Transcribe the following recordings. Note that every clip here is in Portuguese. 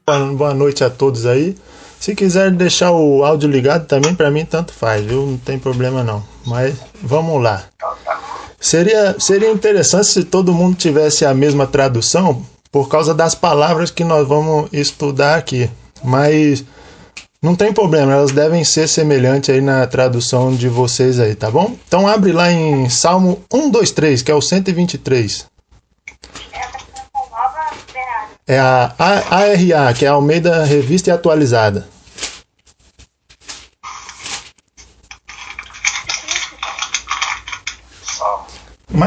Boa noite a todos aí. Se quiser deixar o áudio ligado também, para mim tanto faz, viu? Não tem problema não. Mas vamos lá. Seria interessante se todo mundo tivesse a mesma tradução, por causa das palavras que nós vamos estudar aqui. Mas não tem problema, elas devem ser semelhantes aí na tradução de vocês aí, tá bom? Então abre lá em Salmo 123, que é o 123. É a ARA, que é a Almeida Revista e Atualizada.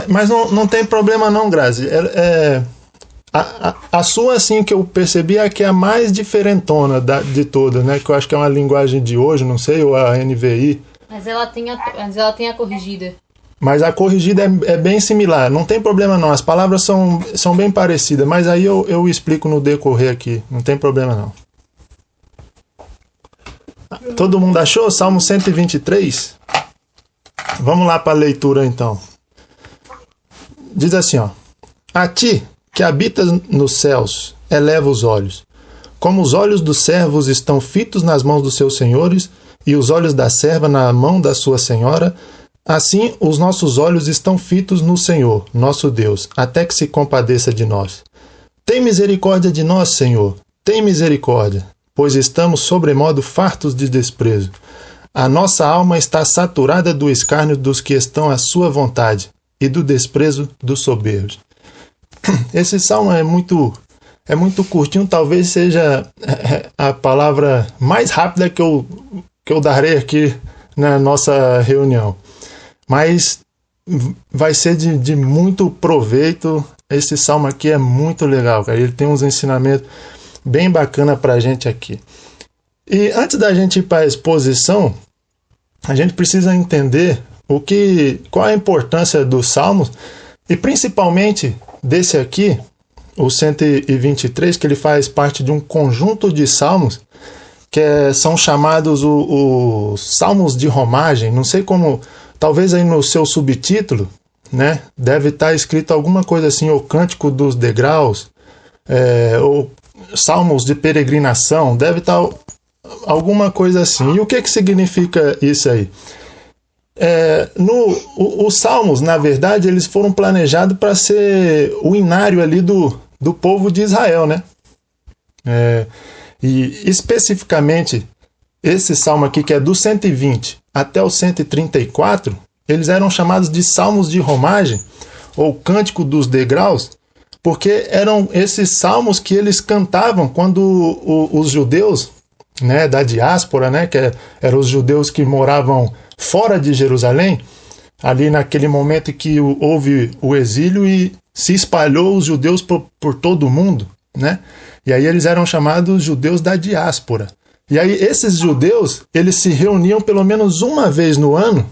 Mas não tem problema não, Grazi. A sua, assim, que eu percebi, é que é a mais diferentona de todas, né? Que eu acho que é uma linguagem de hoje, não sei, ou a NVI. Mas ela tem a corrigida. Mas a corrigida é bem similar, não tem problema não, as palavras são bem parecidas, mas aí eu explico no decorrer aqui, não tem problema não. Todo mundo achou? Salmo 123? Vamos lá para a leitura então. Diz assim, ó: A ti, que habitas nos céus, eleva os olhos. Como os olhos dos servos estão fitos nas mãos dos seus senhores, e os olhos da serva na mão da sua senhora, assim os nossos olhos estão fitos no Senhor, nosso Deus, até que se compadeça de nós. Tem misericórdia de nós, Senhor, tem misericórdia, pois estamos sobremodo fartos de desprezo. A nossa alma está saturada do escárnio dos que estão à sua vontade e do desprezo dos soberbos. Esse salmo é muito curtinho, talvez seja a palavra mais rápida que eu darei aqui na nossa reunião. Mas vai ser de muito proveito. Esse salmo aqui é muito legal, cara. Ele tem uns ensinamentos bem bacanas para a gente aqui. E antes da gente ir para a exposição, a gente precisa entender qual a importância dos salmos, e principalmente desse aqui, o 123, que ele faz parte de um conjunto de salmos que são chamados os salmos de romagem. Não sei como... Talvez aí no seu subtítulo, né, deve estar escrito alguma coisa assim, o Cântico dos Degraus, ou Salmos de Peregrinação, deve estar alguma coisa assim. E o que significa isso aí? Os salmos, na verdade, eles foram planejados para ser o inário ali do povo de Israel, né? E especificamente esse salmo aqui, que é do 120 até o 134, eles eram chamados de salmos de romagem, ou cântico dos degraus, porque eram esses salmos que eles cantavam quando os judeus, né, da diáspora, né, que eram os judeus que moravam fora de Jerusalém, ali naquele momento que houve o exílio e se espalhou os judeus por todo o mundo, né? E aí eles eram chamados judeus da diáspora. E aí esses judeus, eles se reuniam pelo menos uma vez no ano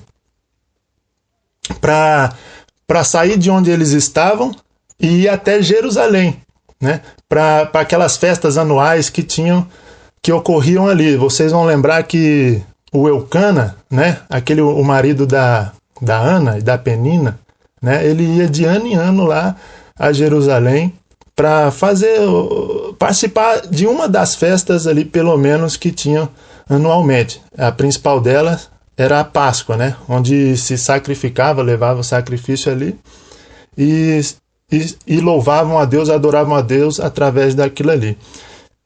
para sair de onde eles estavam e ir até Jerusalém, né? Para aquelas festas anuais que ocorriam ali. Vocês vão lembrar que o Eucana, né? O marido da Ana e da Penina, né? Ele ia de ano em ano lá a Jerusalém para participar de uma das festas ali, pelo menos, que tinham anualmente. A principal delas era a Páscoa, né? Onde se sacrificava, levava o sacrifício ali e louvavam a Deus, adoravam a Deus através daquilo ali.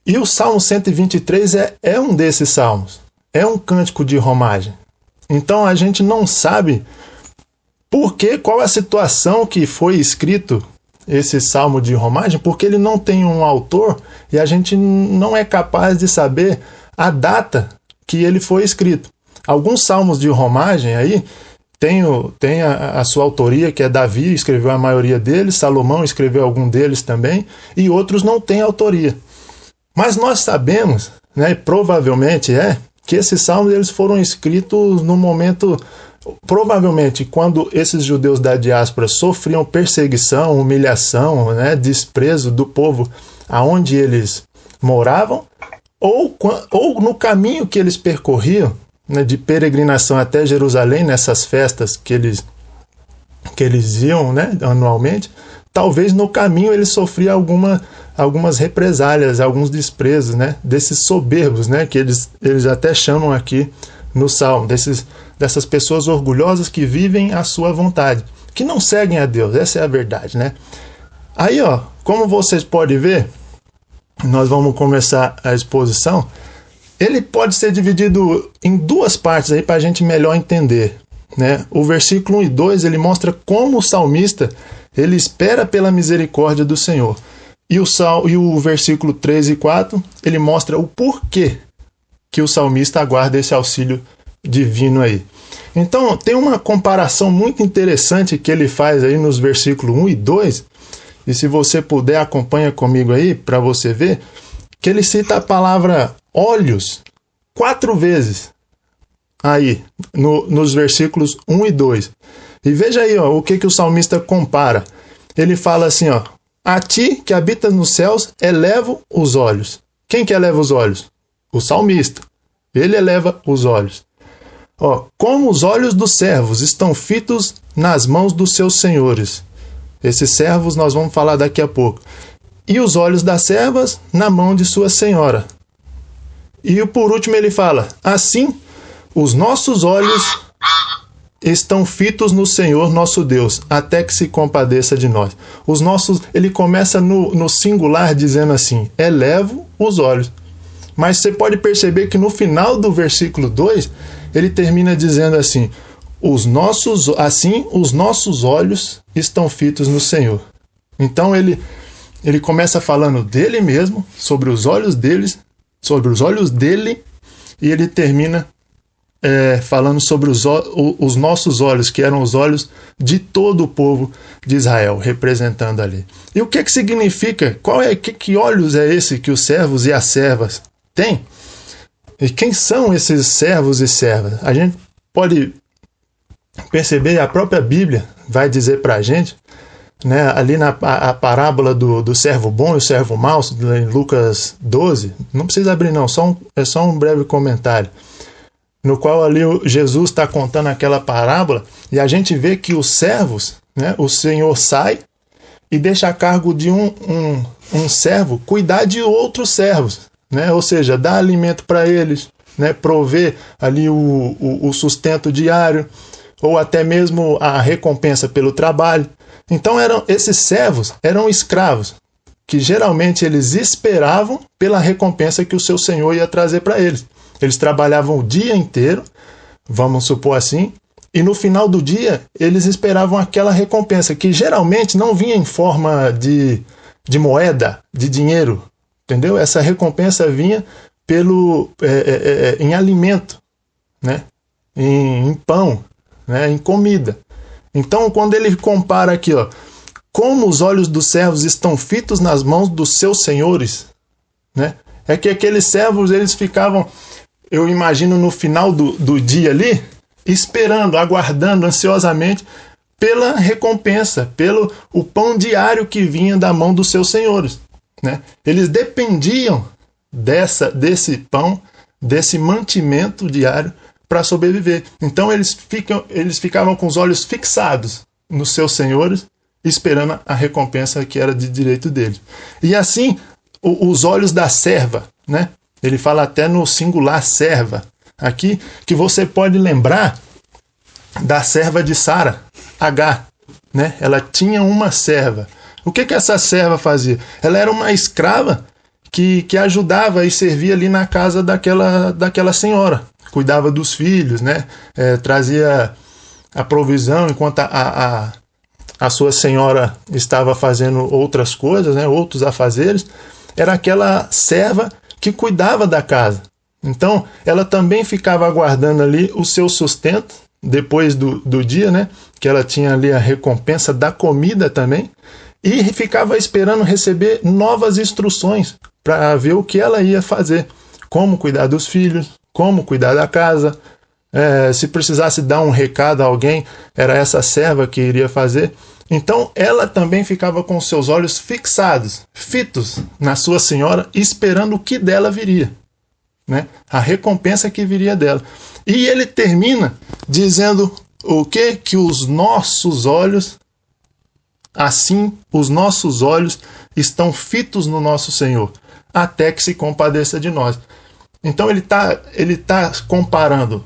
E o Salmo 123 é um desses salmos, é um cântico de romagem. Então a gente não sabe qual a situação que foi escrito esse salmo de romagem, porque ele não tem um autor e a gente não é capaz de saber a data que ele foi escrito. Alguns salmos de romagem aí tem a sua autoria, que é Davi, escreveu a maioria deles, Salomão escreveu algum deles também, e outros não têm autoria. Mas nós sabemos, né, provavelmente que esses salmos eles foram escritos no momento... Provavelmente, quando esses judeus da diáspora sofriam perseguição, humilhação, né, desprezo do povo aonde eles moravam, ou no caminho que eles percorriam, né, de peregrinação até Jerusalém, nessas festas que eles iam, né, anualmente, talvez no caminho eles sofriam algumas represálias, alguns desprezos, né, desses soberbos, né, que eles até chamam aqui no Salmo, dessas pessoas orgulhosas que vivem à sua vontade, que não seguem a Deus, essa é a verdade, né? Aí, ó, como vocês podem ver, nós vamos começar a exposição. Ele pode ser dividido em duas partes aí para a gente melhor entender, né? O versículo 1 e 2, ele mostra como o salmista ele espera pela misericórdia do Senhor. E o versículo 3 e 4, ele mostra o porquê que o salmista aguarda esse auxílio divino aí. Então, tem uma comparação muito interessante que ele faz aí nos versículos 1 e 2, e se você puder, acompanha comigo aí para você ver, que ele cita a palavra olhos 4 vezes aí, nos versículos 1 e 2. E veja aí, ó, o que o salmista compara. Ele fala assim, ó, a ti que habitas nos céus, elevo os olhos. Quem que eleva os olhos? O salmista. Ele eleva os olhos. Ó, como os olhos dos servos estão fitos nas mãos dos seus senhores. Esses servos nós vamos falar daqui a pouco. E os olhos das servas na mão de sua senhora. E por último ele fala, assim os nossos olhos estão fitos no Senhor nosso Deus, até que se compadeça de nós. Ele começa no singular dizendo assim, elevo os olhos. Mas você pode perceber que no final do versículo 2, ele termina dizendo assim, os nossos olhos estão fitos no Senhor. Então ele começa falando dele mesmo, sobre os olhos dele, e ele termina falando sobre os nossos olhos, que eram os olhos de todo o povo de Israel, representando ali. E o que significa? Que olhos é esse que os servos e as servas têm? E quem são esses servos e servas? A gente pode perceber, a própria Bíblia vai dizer para a gente, né, ali a parábola do servo bom e o servo mau, em Lucas 12, não precisa abrir não, é só um breve comentário, no qual ali Jesus está contando aquela parábola, e a gente vê que os servos, né, o Senhor sai e deixa a cargo de um servo cuidar de outros servos, né, ou seja, dar alimento para eles, né, prover ali o sustento diário, ou até mesmo a recompensa pelo trabalho. Então esses servos eram escravos, que geralmente eles esperavam pela recompensa que o seu senhor ia trazer para eles. Eles trabalhavam o dia inteiro, vamos supor assim, e no final do dia eles esperavam aquela recompensa, que geralmente não vinha em forma de moeda, de dinheiro, entendeu? Essa recompensa vinha em alimento, né? Em pão, né? Em comida. Então, quando ele compara aqui, ó, como os olhos dos servos estão fitos nas mãos dos seus senhores, né? É que aqueles servos, eles ficavam, eu imagino, no final do dia ali, esperando, aguardando ansiosamente pela recompensa, pelo o pão diário que vinha da mão dos seus senhores, né? Eles dependiam desse pão, desse mantimento diário para sobreviver. Então eles ficavam com os olhos fixados nos seus senhores, esperando a recompensa que era de direito deles. E assim, os olhos da serva, né? Ele fala até no singular serva, aqui, que você pode lembrar da serva de Sara, Agar, né? Ela tinha uma serva. O que essa serva fazia? Ela era uma escrava que ajudava e servia ali na casa daquela senhora. Cuidava dos filhos, né? Trazia a provisão enquanto a sua senhora estava fazendo outras coisas, né? Outros afazeres. Era aquela serva que cuidava da casa. Então, ela também ficava aguardando ali o seu sustento, depois do dia, né? Que ela tinha ali a recompensa da comida também, e ficava esperando receber novas instruções para ver o que ela ia fazer, como cuidar dos filhos, como cuidar da casa, se precisasse dar um recado a alguém, era essa serva que iria fazer. Então ela também ficava com seus olhos fixados, fitos na sua senhora, esperando o que dela viria, né? A recompensa que viria dela. E ele termina dizendo o quê? Que os nossos olhos assim os nossos olhos estão fitos no nosso Senhor, até que se compadeça de nós. Então ele tá comparando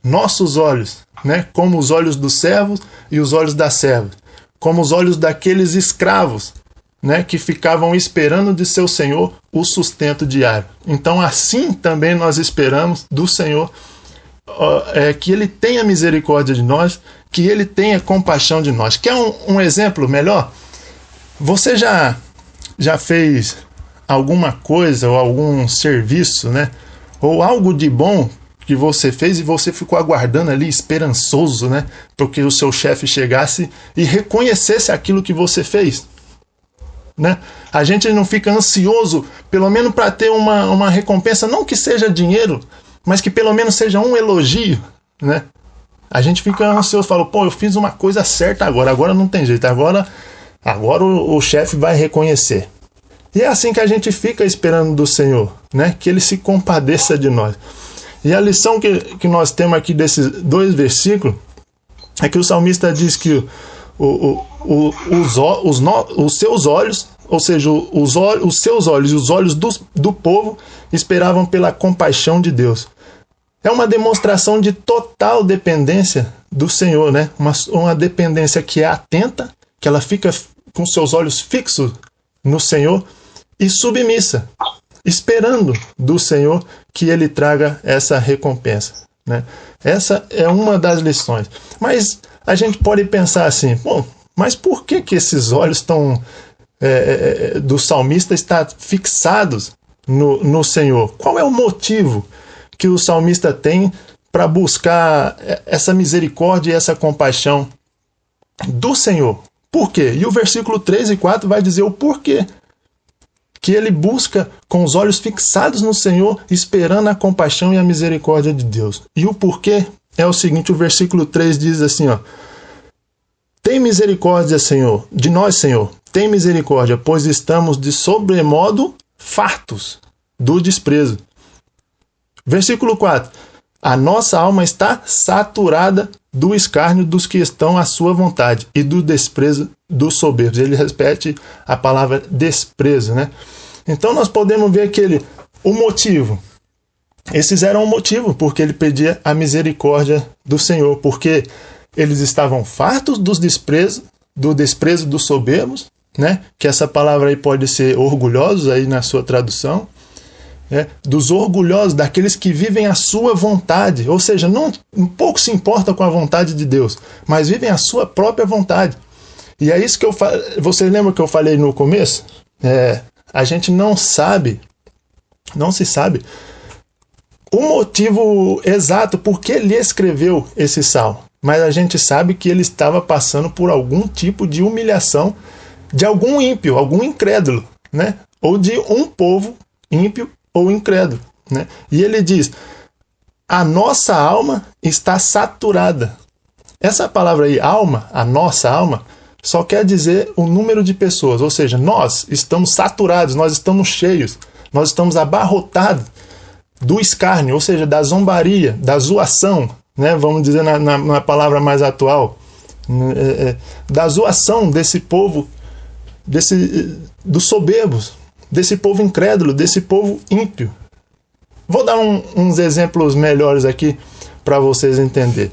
nossos olhos, né, como os olhos dos servos e os olhos das servas, como os olhos daqueles escravos, né, que ficavam esperando de seu Senhor o sustento diário. Então assim também nós esperamos do Senhor que Ele tenha misericórdia de nós, que Ele tenha compaixão de nós. Quer um exemplo melhor? Você já fez alguma coisa ou algum serviço, né, ou algo de bom que você fez e você ficou aguardando ali, esperançoso, né, porque o seu chefe chegasse e reconhecesse aquilo que você fez, né? A gente não fica ansioso, pelo menos para ter uma recompensa, não que seja dinheiro, mas que pelo menos seja um elogio, né? A gente fica ansioso, fala, pô, eu fiz uma coisa certa agora não tem jeito, agora o chefe vai reconhecer. E é assim que a gente fica esperando do Senhor, né? Que Ele se compadeça de nós. E a lição que nós temos aqui desses 2 versículos é que o salmista diz que os seus olhos, ou seja, os seus olhos e os olhos do povo esperavam pela compaixão de Deus. É uma demonstração de total dependência do Senhor, né? Uma dependência que é atenta, que ela fica com seus olhos fixos no Senhor e submissa, esperando do Senhor que Ele traga essa recompensa, né? Essa é uma das lições. Mas a gente pode pensar assim, bom, mas por que esses olhos do salmista estão fixados no Senhor? Qual é o motivo que o salmista tem para buscar essa misericórdia e essa compaixão do Senhor? Por quê? E o versículo 3 e 4 vai dizer o porquê que ele busca com os olhos fixados no Senhor, esperando a compaixão e a misericórdia de Deus. E o porquê é o seguinte, o versículo 3 diz assim, ó: tem misericórdia, Senhor, de nós, Senhor, tem misericórdia, pois estamos de sobremodo fartos do desprezo. Versículo 4: a nossa alma está saturada do escárnio dos que estão à sua vontade e do desprezo dos soberbos. Ele repete a palavra desprezo, né? Então nós podemos ver que o motivo, esses eram o motivo porque ele pedia a misericórdia do Senhor, porque eles estavam fartos do desprezo dos soberbos, né? Que essa palavra aí pode ser orgulhosos aí na sua tradução, né? Dos orgulhosos, daqueles que vivem a sua vontade, ou seja, um pouco se importa com a vontade de Deus, mas vivem a sua própria vontade. E é isso que você lembra que eu falei no começo? A gente não se sabe o motivo exato por que ele escreveu esse salmo, mas a gente sabe que ele estava passando por algum tipo de humilhação de algum ímpio, algum incrédulo, né? Ou de um povo ímpio ou incrédulo, né? E ele diz: a nossa alma está saturada. Essa palavra aí, alma, a nossa alma, só quer dizer o número de pessoas, ou seja, nós estamos saturados, nós estamos cheios, nós estamos abarrotados do escárnio, ou seja, da zombaria, da zoação, né? Vamos dizer na palavra mais atual, da zoação desse povo, dos soberbos, desse povo incrédulo, desse povo ímpio. Vou dar uns exemplos melhores aqui para vocês entenderem.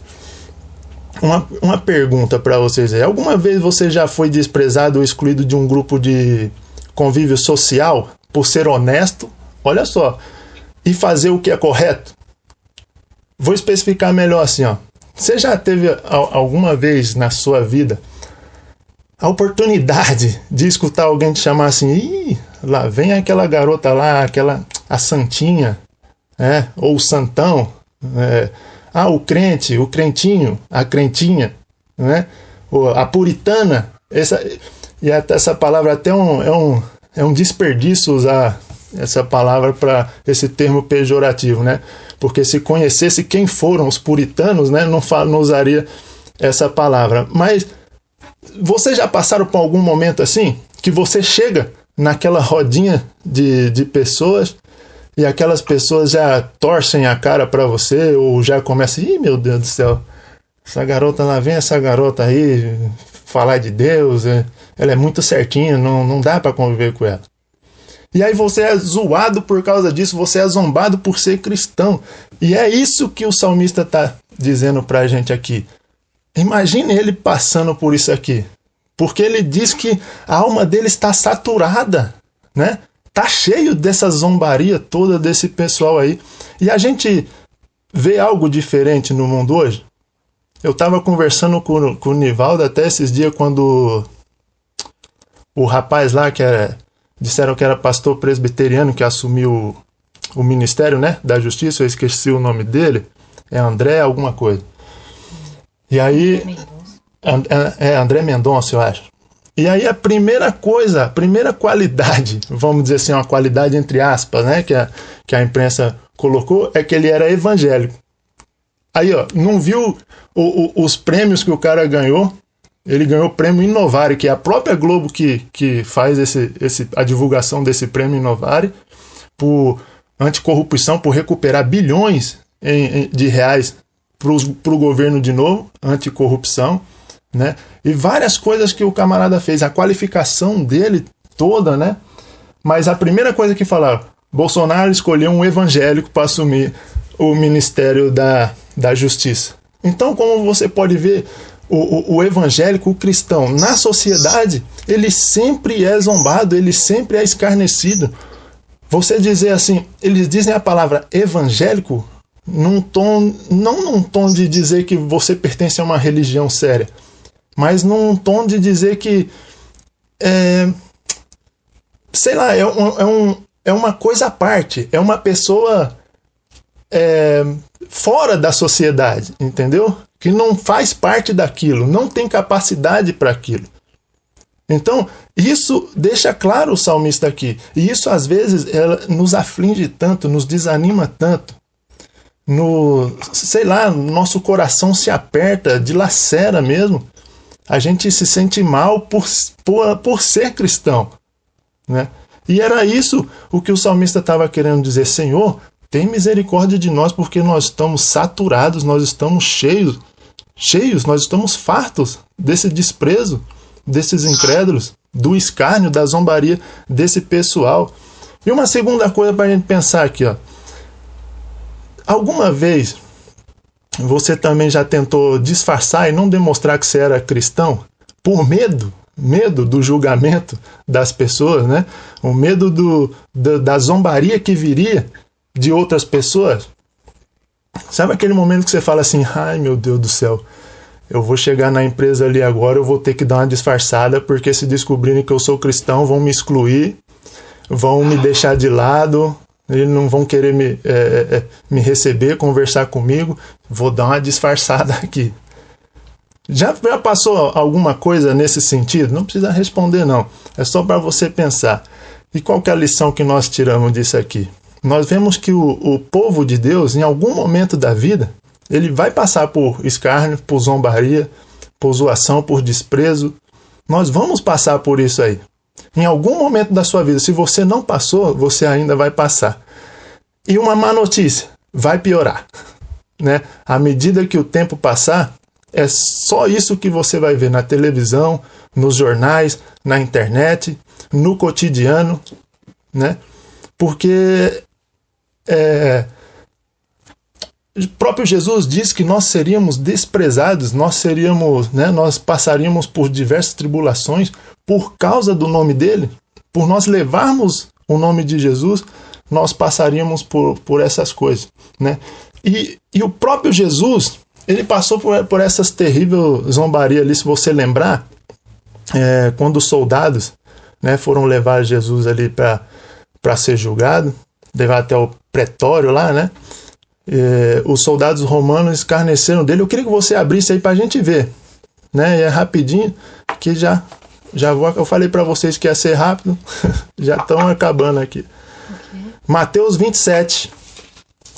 Uma pergunta para vocês aí. Alguma vez você já foi desprezado ou excluído de um grupo de convívio social por ser honesto? Olha só. E fazer o que é correto? Vou especificar melhor assim, ó. Você já teve alguma vez na sua vida a oportunidade de escutar alguém te chamar assim: ih, lá vem aquela garota lá, a santinha, ou o santão, o crente, o crentinho, a crentinha, né? A puritana. E até essa palavra até é um desperdício usar essa palavra para esse termo pejorativo, né? Porque se conhecesse quem foram os puritanos, né, não usaria essa palavra. Mas vocês já passaram por algum momento assim, que você chega naquela rodinha de pessoas e aquelas pessoas já torcem a cara para você, ou já começam: ih, meu Deus do céu, essa garota lá, vem essa garota aí falar de Deus, ela é muito certinha, não dá para conviver com ela. E aí você é zoado por causa disso, você é zombado por ser cristão. E é isso que o salmista está dizendo para a gente aqui. Imagine ele passando por isso aqui. Porque ele diz que a alma dele está saturada, né? Está cheio dessa zombaria toda desse pessoal aí. E a gente vê algo diferente no mundo hoje. Eu estava conversando com o Nivaldo até esses dias, quando o rapaz lá disseram que era pastor presbiteriano que assumiu o ministério, né, da justiça, eu esqueci o nome dele, é André alguma coisa. E aí, André Mendonça, eu acho. E aí a primeira qualidade, vamos dizer assim, uma qualidade entre aspas, né, que a imprensa colocou, é que ele era evangélico. Aí, ó, não viu os prêmios que o cara ganhou? Ele ganhou o prêmio Inovare, que é a própria Globo que faz a divulgação desse prêmio Inovare, por anticorrupção, por recuperar bilhões de reais para o governo de novo, anticorrupção, né? E várias coisas que o camarada fez, a qualificação dele toda, né? Mas a primeira coisa que falaram, Bolsonaro escolheu um evangélico para assumir o Ministério da Justiça. Então, como você pode ver, o evangélico, o cristão, na sociedade, ele sempre é zombado, ele sempre é escarnecido. Você dizer assim, eles dizem a palavra evangélico num tom, não num tom de dizer que você pertence a uma religião séria, mas num tom de dizer que sei lá, é uma coisa à parte, é uma pessoa fora da sociedade, entendeu? Que não faz parte daquilo, não tem capacidade para aquilo. Então, isso deixa claro o salmista aqui. E isso, às vezes, nos aflige tanto, nos desanima tanto. Sei lá, nosso coração se aperta, dilacera mesmo. A gente se sente mal por ser cristão, né? E era isso o que o salmista estava querendo dizer. Senhor, tem misericórdia de nós, porque nós estamos saturados, nós estamos cheios, nós estamos fartos desse desprezo, desses incrédulos, do escárnio, da zombaria desse pessoal. E uma segunda coisa para a gente pensar aqui, ó. Alguma vez você também já tentou disfarçar e não demonstrar que você era cristão por medo do julgamento das pessoas, né? O medo da zombaria que viria de outras pessoas? Sabe aquele momento que você fala assim, ai meu Deus do céu, eu vou chegar na empresa ali agora, eu vou ter que dar uma disfarçada, porque se descobrirem que eu sou cristão, vão me excluir, vão me deixar de lado, eles não vão querer me receber, conversar comigo, vou dar uma disfarçada aqui. Já passou alguma coisa nesse sentido? Não precisa responder não, é só para você pensar. E qual que é a lição que nós tiramos disso aqui? Nós vemos que o povo de Deus, em algum momento da vida, ele vai passar por escárnio, por zombaria, por zoação, por desprezo. Nós vamos passar por isso aí. Em algum momento da sua vida, se você não passou, você ainda vai passar. E uma má notícia, vai piorar, né? À medida que o tempo passar, é só isso que você vai ver na televisão, nos jornais, na internet, no cotidiano, né? Porque o próprio Jesus diz que nós seríamos desprezados, nós passaríamos por diversas tribulações por causa do nome dele, por nós levarmos o nome de Jesus, nós passaríamos por essas coisas, né? E o próprio Jesus, ele passou por essas terríveis zombarias ali, se você lembrar, quando os soldados, né, foram levar Jesus ali para ser julgado, levar até o pretório lá, né? Os soldados romanos escarneceram dele. Eu queria que você abrisse aí para a gente ver, né? E é rapidinho, que já vou. Eu falei para vocês que ia ser rápido, já estão acabando aqui. Okay. Mateus 27,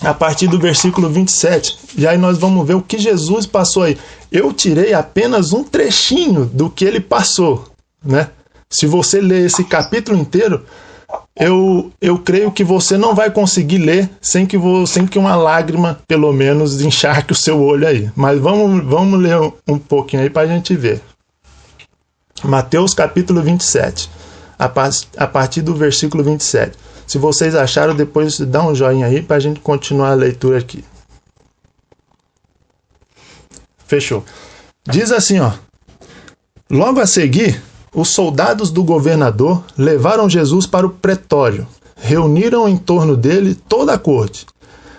a partir do versículo 27. E aí nós vamos ver o que Jesus passou aí. Eu tirei apenas um trechinho do que ele passou, né? Se você ler esse capítulo inteiro, eu creio que você não vai conseguir ler sem que uma lágrima, pelo menos, encharque o seu olho aí. Mas vamos ler um pouquinho aí para a gente ver. Mateus capítulo 27, a partir do versículo 27. Se vocês acharam, depois dá um joinha aí para a gente continuar a leitura aqui. Fechou. Diz assim, ó. Logo a seguir, os soldados do governador levaram Jesus para o pretório. Reuniram em torno dele toda a corte.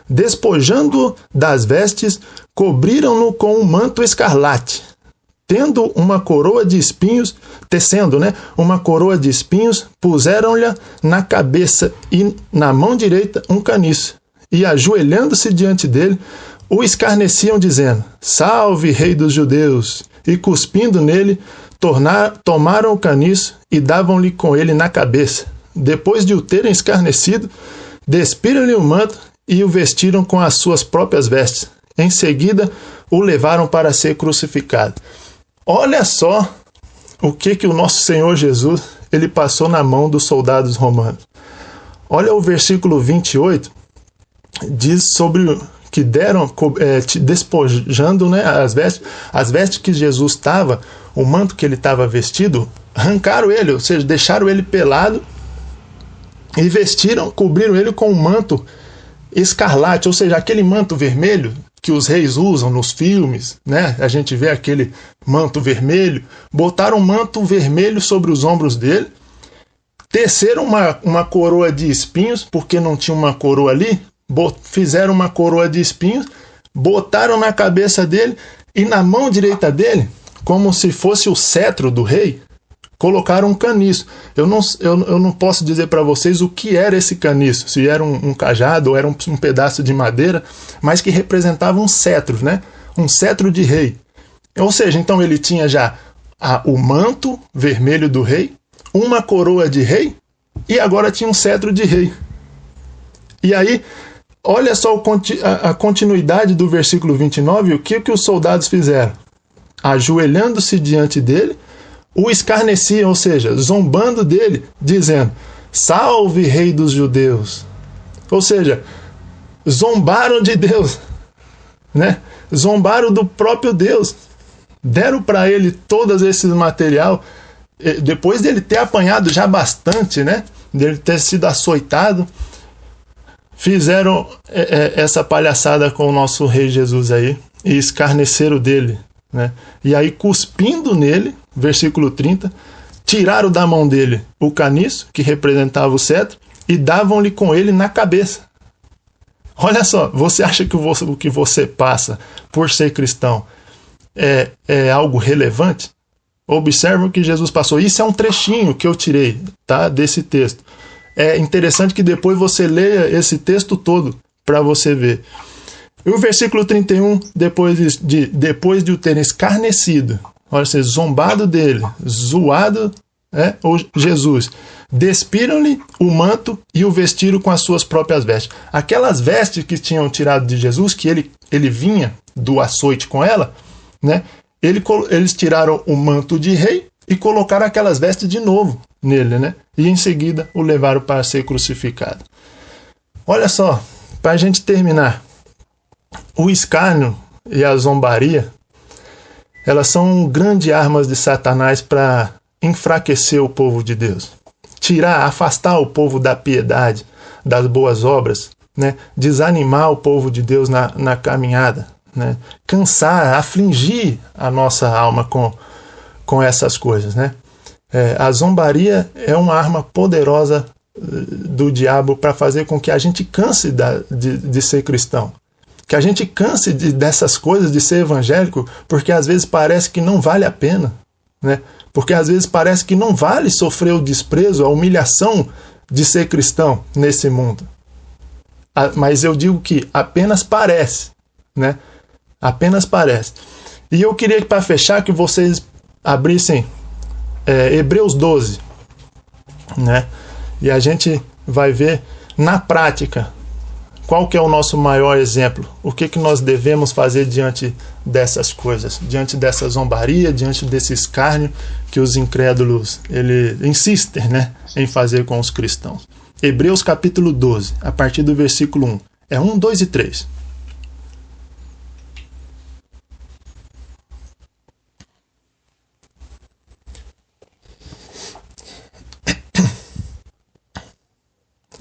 Despojando-o das vestes, cobriram-no com um manto escarlate. Tecendo uma coroa de espinhos, puseram-lhe na cabeça e na mão direita um caniço. E ajoelhando-se diante dele, o escarneciam, dizendo: Salve, rei dos judeus! E cuspindo nele, tomaram o caniço e davam-lhe com ele na cabeça. Depois de o terem escarnecido, despiram-lhe o manto e o vestiram com as suas próprias vestes. Em seguida, o levaram para ser crucificado. Olha só o que o nosso Senhor Jesus ele passou na mão dos soldados romanos. Olha o versículo 28, diz sobre que deram, despojando, né, as vestes que Jesus estava, o manto que ele estava vestido, arrancaram ele, ou seja, deixaram ele pelado e cobriram ele com um manto escarlate, ou seja, aquele manto vermelho que os reis usam nos filmes, né? A gente vê aquele manto vermelho, botaram um manto vermelho sobre os ombros dele, teceram uma coroa de espinhos, porque não tinha uma coroa ali, fizeram uma coroa de espinhos, botaram na cabeça dele e na mão direita dele, como se fosse o cetro do rei, colocaram um caniço. Eu não posso dizer para vocês o que era esse caniço, se era um cajado ou era um pedaço de madeira, mas que representava um cetro, né? Um cetro de rei. Ou seja, então ele tinha já o manto vermelho do rei, uma coroa de rei e agora tinha um cetro de rei. E aí, olha só a continuidade do versículo 29, o que os soldados fizeram? Ajoelhando-se diante dele, o escarneciam, ou seja, zombando dele, dizendo: Salve, rei dos judeus! Ou seja, zombaram de Deus, né? Zombaram do próprio Deus. Deram para ele todo esse material, depois dele ter apanhado já bastante, né? Dele ter sido açoitado, fizeram essa palhaçada com o nosso rei Jesus aí, e escarneceram dele, né? E aí, cuspindo nele, versículo 30, tiraram da mão dele o caniço, que representava o cetro, e davam-lhe com ele na cabeça. Olha só, você acha que o que você passa por ser cristão é algo relevante? Observe o que Jesus passou. Isso é um trechinho que eu tirei, tá, desse texto. É interessante que depois você leia esse texto todo para você ver. E o versículo 31, depois de o terem escarnecido, olha, ser zombado dele, zoado, ou Jesus, despiram-lhe o manto e o vestiram com as suas próprias vestes. Aquelas vestes que tinham tirado de Jesus, que ele vinha do açoite com ela, né? Eles tiraram o manto de rei e colocaram aquelas vestes de novo nele, né? E em seguida o levaram para ser crucificado. Olha só, para a gente terminar, o escárnio e a zombaria, elas são grandes armas de Satanás para enfraquecer o povo de Deus, afastar o povo da piedade, das boas obras, né? Desanimar o povo de Deus na caminhada, né? Cansar, afligir a nossa alma com essas coisas, né? A zombaria é uma arma poderosa do diabo para fazer com que a gente canse de ser cristão, que a gente canse dessas coisas, de ser evangélico, porque às vezes parece que não vale a pena, né? Porque às vezes parece que não vale sofrer o desprezo, a humilhação de ser cristão nesse mundo. Mas eu digo que apenas parece, né? Apenas parece. E eu queria, para fechar, que vocês abrissem Hebreus 12, né? E a gente vai ver na prática qual que é o nosso maior exemplo, o que nós devemos fazer diante dessas coisas, diante dessa zombaria, diante desse escárnio que os incrédulos insistem, né, em fazer com os cristãos. Hebreus capítulo 12, a partir do versículo 1. 1, 2 e 3.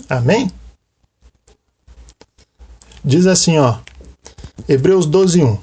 Amém? Diz assim, Hebreus 12:1.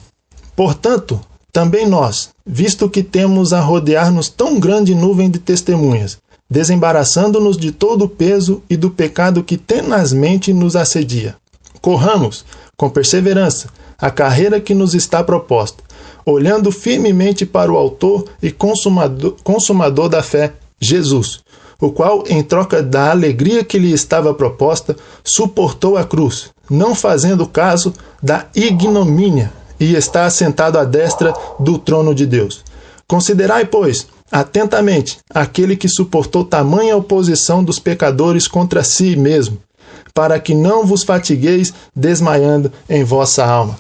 Portanto, também nós, visto que temos a rodear-nos tão grande nuvem de testemunhas, desembaraçando-nos de todo o peso e do pecado que tenazmente nos assedia, corramos, com perseverança, a carreira que nos está proposta, olhando firmemente para o autor e consumador da fé, Jesus, o qual, em troca da alegria que lhe estava proposta, suportou a cruz, não fazendo caso da ignomínia, e está assentado à destra do trono de Deus. Considerai, pois, atentamente aquele que suportou tamanha oposição dos pecadores contra si mesmo, para que não vos fatigueis desmaiando em vossa alma.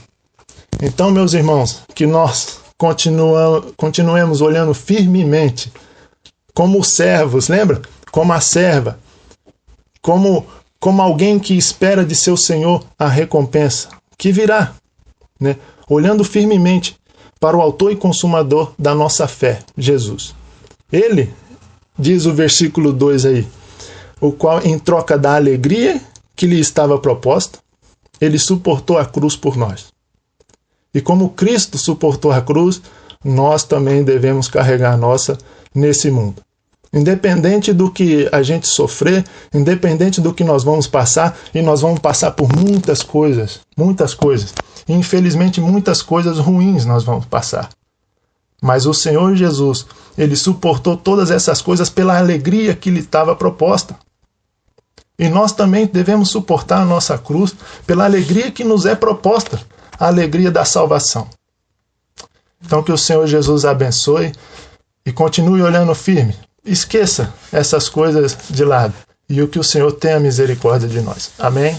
Então, meus irmãos, que nós continuemos olhando firmemente como servos, lembra? Como a serva, como alguém que espera de seu Senhor a recompensa, que virá, né? Olhando firmemente para o autor e consumador da nossa fé, Jesus. Ele, diz o versículo 2 aí, o qual, em troca da alegria que lhe estava proposta, ele suportou a cruz por nós. E como Cristo suportou a cruz, nós também devemos carregar a nossa nesse mundo. Independente do que a gente sofrer, independente do que nós vamos passar, e nós vamos passar por muitas coisas. E, infelizmente, muitas coisas ruins nós vamos passar. Mas o Senhor Jesus, ele suportou todas essas coisas pela alegria que lhe estava proposta. E nós também devemos suportar a nossa cruz pela alegria que nos é proposta, a alegria da salvação. Então que o Senhor Jesus abençoe e continue olhando firme. Esqueça essas coisas de lado e o que o Senhor tenha misericórdia de nós. Amém?